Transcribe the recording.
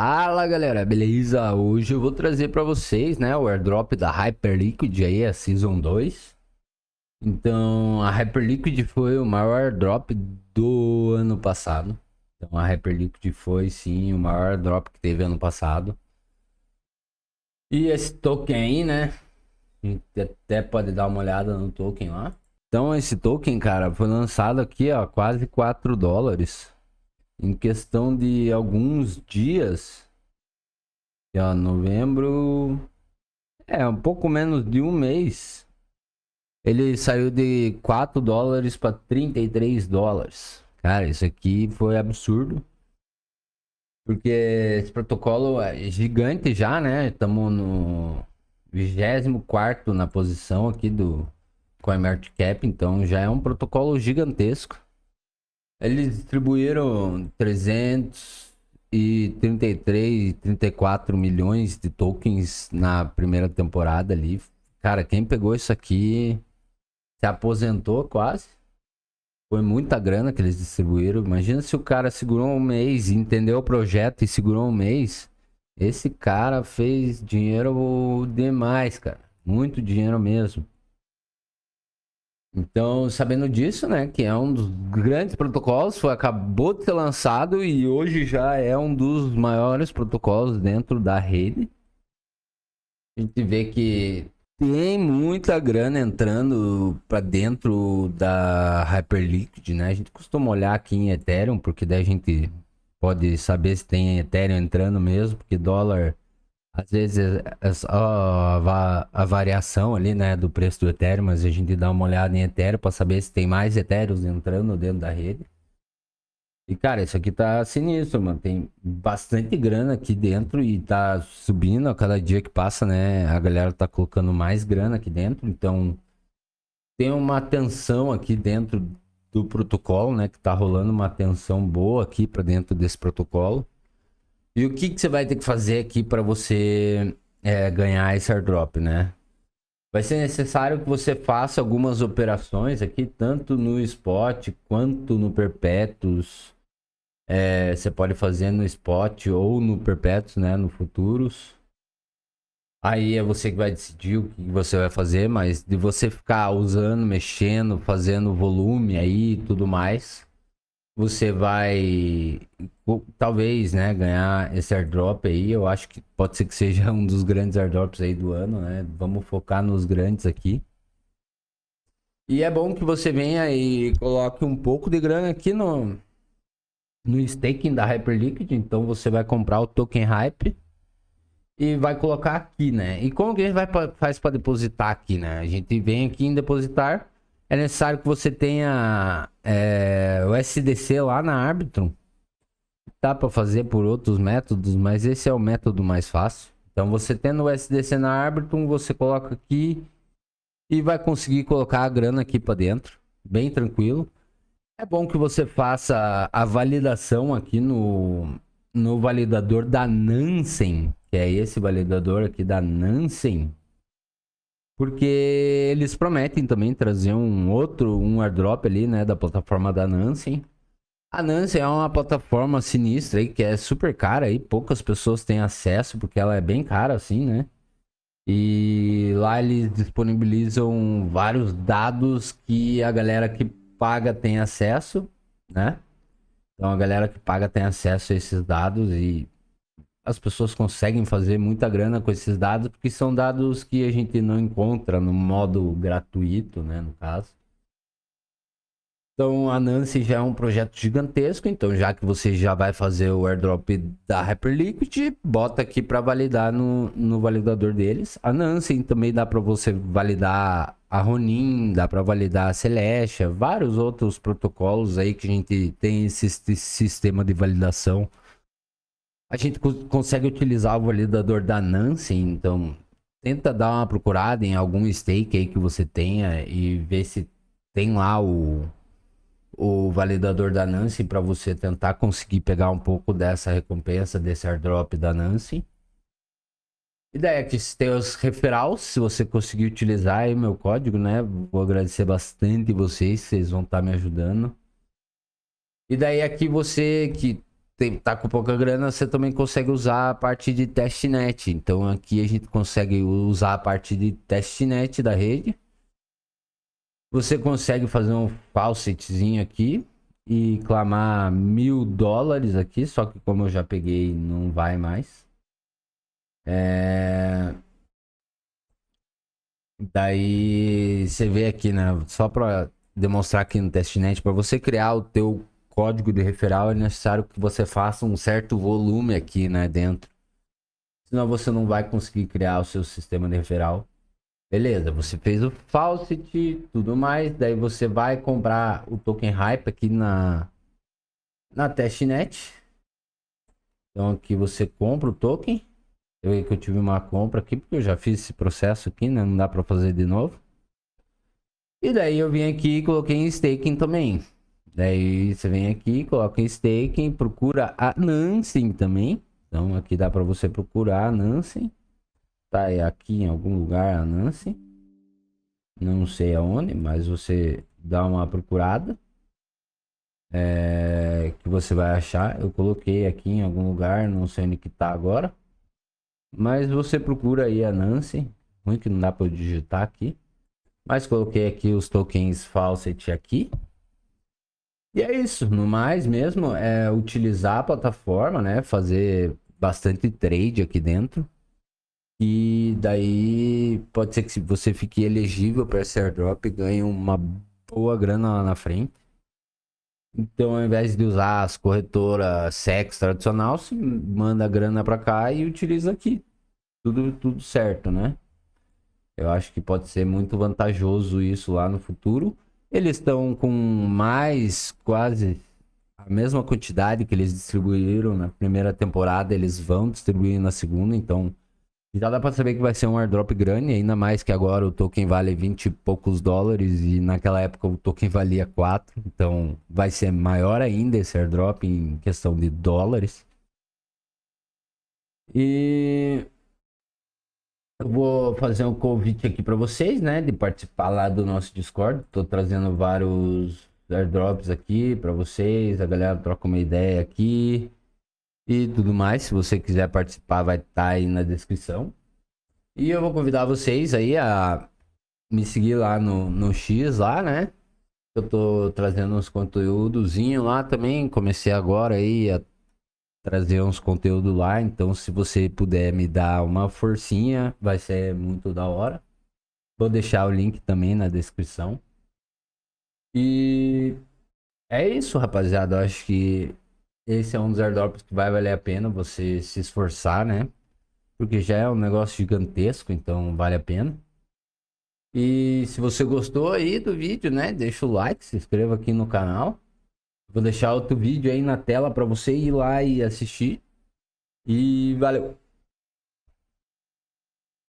Fala galera, beleza? Hoje eu vou trazer pra vocês, né, o airdrop da Hyperliquid aí, a Season 2. Então, a Hyperliquid foi o maior airdrop do ano passado. Então, a Hyperliquid foi sim o maior airdrop que teve ano passado. E esse token aí, né, a gente até pode dar uma olhada no token lá. Então, esse token, cara, foi lançado aqui, ó, quase 4 dólares. Em questão de alguns dias, ó, novembro. Um pouco menos de um mês. Ele saiu de 4 dólares para 33 dólares. Cara, isso aqui foi absurdo. Porque esse protocolo é gigante já, né? Estamos no 24º na posição aqui do CoinMarketCap. Então já é um protocolo gigantesco. Eles distribuíram 333, 34 milhões de tokens na primeira temporada ali. Cara, quem pegou isso aqui se aposentou quase. Foi muita grana que eles distribuíram. Imagina se o cara segurou um mês, entendeu o projeto e segurou um mês. Esse cara fez dinheiro demais, cara. Muito dinheiro mesmo. Então, sabendo disso, né, que é um dos grandes protocolos, acabou de ser lançado e hoje já é um dos maiores protocolos dentro da rede. A gente vê que tem muita grana entrando para dentro da Hyperliquid, né? A gente costuma olhar aqui em Ethereum, porque daí a gente pode saber se tem Ethereum entrando mesmo, porque dólar às vezes é só a variação ali, né, do preço do Ethereum, mas a gente dá uma olhada em Ethereum para saber se tem mais Ethereum entrando dentro da rede. E cara, isso aqui tá sinistro, mano. Tem bastante grana aqui dentro e tá subindo a cada dia que passa, né? A galera tá colocando mais grana aqui dentro, então tem uma tensão aqui dentro do protocolo, né, que tá rolando uma tensão boa aqui para dentro desse protocolo. E o que que você vai ter que fazer aqui para você ganhar esse airdrop, né? Vai ser necessário que você faça algumas operações aqui, tanto no spot quanto no perpétuos. Você pode fazer no spot ou no perpétuos, né? No futuros. Aí é você que vai decidir o que você vai fazer, mas de você ficar usando, mexendo, fazendo volume aí e tudo mais, você vai talvez, né, ganhar esse airdrop aí. Eu acho que pode ser que seja um dos grandes airdrops aí do ano, né? Vamos focar nos grandes aqui. E é bom que você venha e coloque um pouco de grana aqui no staking da Hyperliquid. Então você vai comprar o token Hype e vai colocar aqui, né? E como que a gente faz para depositar aqui, né? A gente vem aqui em depositar. É necessário que você tenha o SDC lá na Arbitrum. Dá para fazer por outros métodos, mas esse é o método mais fácil. Então você tendo o SDC na Arbitrum, você coloca aqui e vai conseguir colocar a grana aqui para dentro, bem tranquilo. É bom que você faça a validação aqui no validador da Nansen, que é esse validador aqui da Nansen, porque eles prometem também trazer um airdrop ali, né, da plataforma da Nansen. A Nansen é uma plataforma sinistra aí, que é super cara aí, poucas pessoas têm acesso, porque ela é bem cara assim, né? E lá eles disponibilizam vários dados que a galera que paga tem acesso, né? Então a galera que paga tem acesso a esses dados e as pessoas conseguem fazer muita grana com esses dados, porque são dados que a gente não encontra no modo gratuito, né, no caso. Então a Nancy já é um projeto gigantesco, então já que você já vai fazer o airdrop da Hyperliquid, bota aqui para validar no validador deles. A Nancy também dá para você validar a Ronin, dá para validar a Celestia, vários outros protocolos aí que a gente tem esse sistema de validação. A gente consegue utilizar o validador da Nancy, então tenta dar uma procurada em algum stake aí que você tenha e ver se tem lá o validador da Nancy para você tentar conseguir pegar um pouco dessa recompensa, desse airdrop da Nancy. E daí aqui tem os referrals, se você conseguir utilizar aí meu código, né? Vou agradecer bastante vocês vão estar me ajudando. E daí aqui você que tá com pouca grana, você também consegue usar a parte de testnet. Então aqui a gente consegue usar a parte de testnet da rede. Você consegue fazer um faucetzinho aqui e clamar $1000 aqui, só que como eu já peguei, não vai mais. Daí você vê aqui, né? Só para demonstrar aqui no testnet, para você criar o teu código de referral é necessário que você faça um certo volume aqui, né, dentro. Senão você não vai conseguir criar o seu sistema de referral. Beleza, você fez o faucet, tudo mais, daí você vai comprar o token hype aqui na testnet. Então aqui você compra o token. Eu vi que eu tive uma compra aqui porque eu já fiz esse processo aqui, né? Não dá para fazer de novo. E daí eu vim aqui e coloquei em staking também. Daí você vem aqui, coloca em staking, procura a Nansen também. Então aqui dá para você procurar a Nansen. Tá aqui em algum lugar a Nansen. Não sei aonde, mas você dá uma procurada. Que você vai achar. Eu coloquei aqui em algum lugar, não sei onde que tá agora. Mas você procura aí a Nansen. Ruim que não dá para eu digitar aqui. Mas coloquei aqui os tokens Faucet aqui. E é isso, no mais mesmo, é utilizar a plataforma, né? Fazer bastante trade aqui dentro. E daí pode ser que se você fique elegível para esse airdrop, ganhe uma boa grana lá na frente. Então, ao invés de usar as corretoras SEX tradicional, se manda a grana para cá e utiliza aqui. Tudo certo, né? Eu acho que pode ser muito vantajoso isso lá no futuro. Eles estão com mais quase a mesma quantidade que eles distribuíram na primeira temporada, eles vão distribuir na segunda, então já dá pra saber que vai ser um airdrop grande, ainda mais que agora o token vale 20 e poucos dólares e naquela época o token valia 4, então vai ser maior ainda esse airdrop em questão de dólares. E eu vou fazer um convite aqui para vocês, né, de participar lá do nosso Discord. Tô trazendo vários airdrops aqui para vocês, a galera troca uma ideia aqui e tudo mais. Se você quiser participar, vai estar aí na descrição. E eu vou convidar vocês aí a me seguir lá no X lá, né? Eu tô trazendo uns conteúdozinho lá também. Comecei agora aí a trazer uns conteúdos lá. Então, se você puder me dar uma forcinha, vai ser muito da hora. Vou deixar o link também na descrição. E é isso, rapaziada. Eu acho que esse é um dos airdrops que vai valer a pena você se esforçar, né? Porque já é um negócio gigantesco, então vale a pena. E se você gostou aí do vídeo, né? Deixa o like, se inscreva aqui no canal. Vou deixar outro vídeo aí na tela para você ir lá e assistir. E valeu!